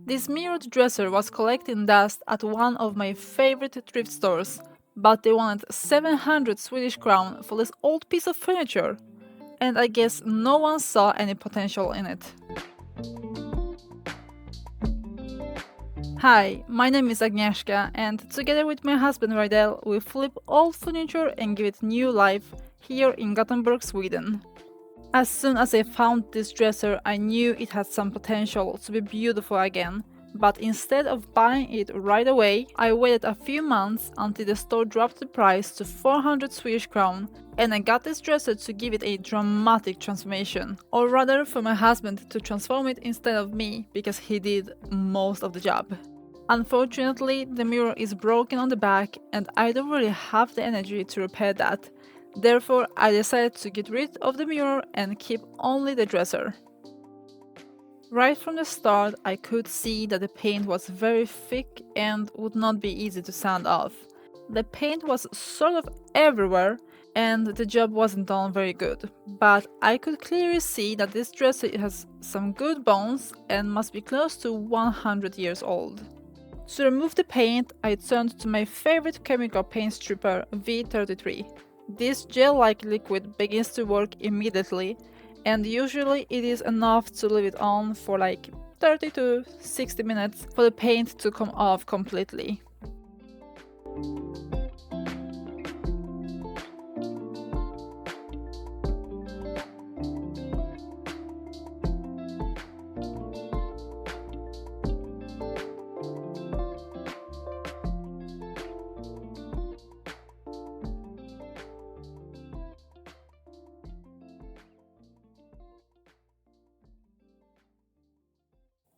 This mirrored dresser was collecting dust at one of my favorite thrift stores, but they wanted 700 Swedish crown for this old piece of furniture, and I guess no one saw any potential in it. Hi, my name is Agnieszka, and together with my husband Rydell, we flip old furniture and give it new life here in Gothenburg, Sweden. As soon as I found this dresser, I knew it had some potential to be beautiful again, but instead of buying it right away, I waited a few months until the store dropped the price to 400 Swedish crown, and I got this dresser to give it a dramatic transformation, or rather for my husband to transform it instead of me, because he did most of the job. Unfortunately, the mirror is broken on the back and I don't really have the energy to repair that. Therefore, I decided to get rid of the mirror and keep only the dresser. Right from the start, I could see that the paint was very thick and would not be easy to sand off. The paint was sort of everywhere and the job wasn't done very good, but I could clearly see that this dresser has some good bones and must be close to 100 years old. To remove the paint, I turned to my favorite chemical paint stripper V33. This gel-like liquid begins to work immediately, and usually it is enough to leave it on for like 30 to 60 minutes for the paint to come off completely.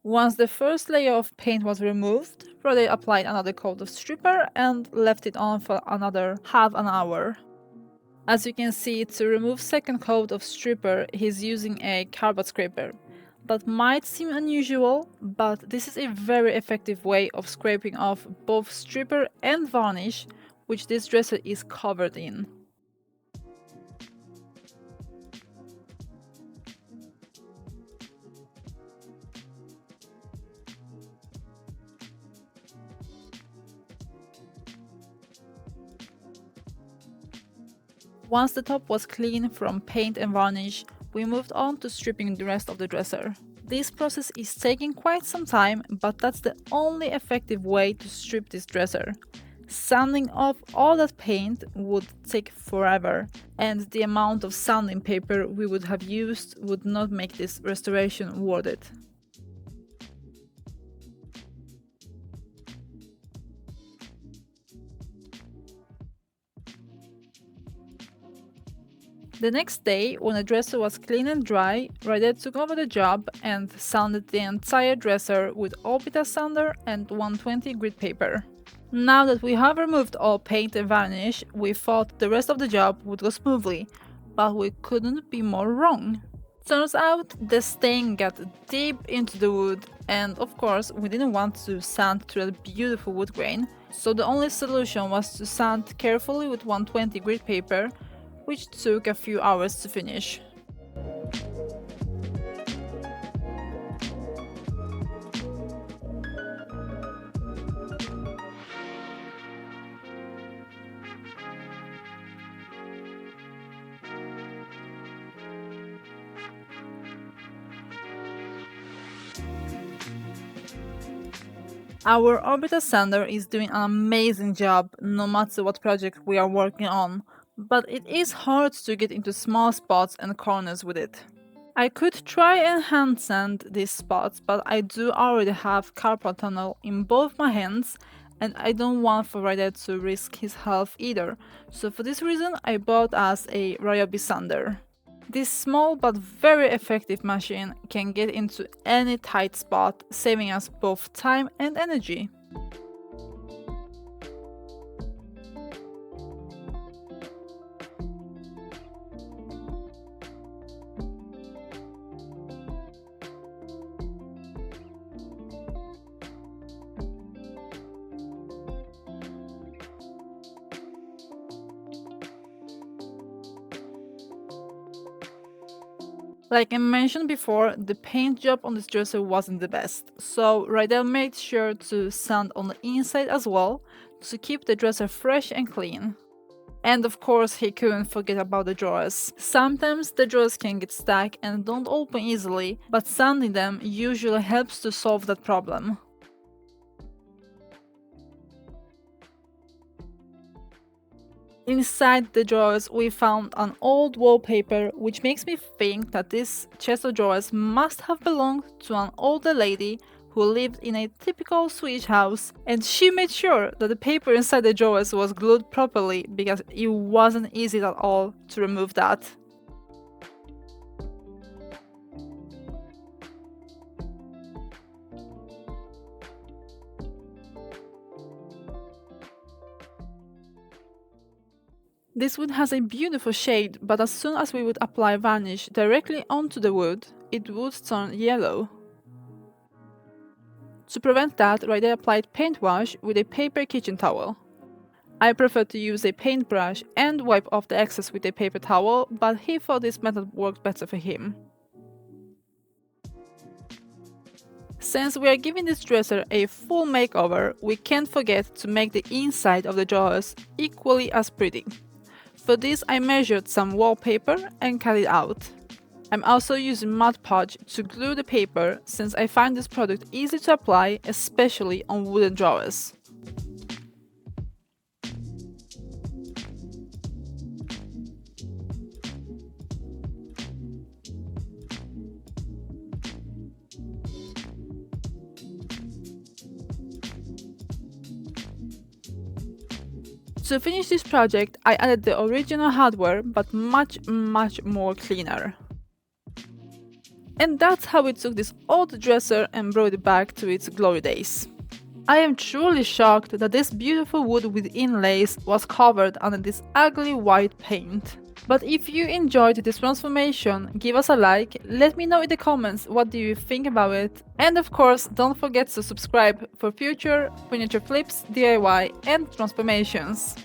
Once the first layer of paint was removed, Frode applied another coat of stripper and left it on for another half an hour. As you can see, to remove second coat of stripper, he's using a cardboard scraper. That might seem unusual, but this is a very effective way of scraping off both stripper and varnish, which this dresser is covered in. Once the top was clean from paint and varnish, we moved on to stripping the rest of the dresser. This process is taking quite some time, but that's the only effective way to strip this dresser. Sanding off all that paint would take forever, and the amount of sanding paper we would have used would not make this restoration worth it. The next day, when the dresser was clean and dry, Ryder took over the job and sanded the entire dresser with Orbital sander and 120 grit paper. Now that we have removed all paint and varnish, we thought the rest of the job would go smoothly, but we couldn't be more wrong. Turns out the stain got deep into the wood, and of course we didn't want to sand through that beautiful wood grain, so the only solution was to sand carefully with 120 grit paper, which took a few hours to finish. Our Orbital sander is doing an amazing job no matter what project we are working on, but it is hard to get into small spots and corners with it. I could try and hand sand these spots, but I do already have carpal tunnel in both my hands and I don't want for Ryder to risk his health either, so for this reason I bought us a Ryobi sander. This small but very effective machine can get into any tight spot, saving us both time and energy. Like I mentioned before, the paint job on this dresser wasn't the best, so Rydell made sure to sand on the inside as well to keep the dresser fresh and clean. And of course, he couldn't forget about the drawers. Sometimes the drawers can get stuck and don't open easily, but sanding them usually helps to solve that problem. Inside the drawers we found an old wallpaper, which makes me think that this chest of drawers must have belonged to an older lady who lived in a typical Swedish house, and she made sure that the paper inside the drawers was glued properly because it wasn't easy at all to remove that. This wood has a beautiful shade, but as soon as we would apply varnish directly onto the wood, it would turn yellow. To prevent that, Rydell applied Paintwash with a paper kitchen towel. I prefer to use a paintbrush and wipe off the excess with a paper towel, but he thought this method worked better for him. Since we are giving this dresser a full makeover, we can't forget to make the inside of the drawers equally as pretty. For this I measured some wallpaper and cut it out. I'm also using mud Podge to glue the paper since I find this product easy to apply, especially on wooden drawers. To finish this project, I added the original hardware, but much more cleaner. And that's how we took this old dresser and brought it back to its glory days. I am truly shocked that this beautiful wood with inlays was covered under this ugly white paint. But if you enjoyed this transformation, give us a like, let me know in the comments what do you think about it, and of course don't forget to subscribe for future furniture flips, DIY and transformations.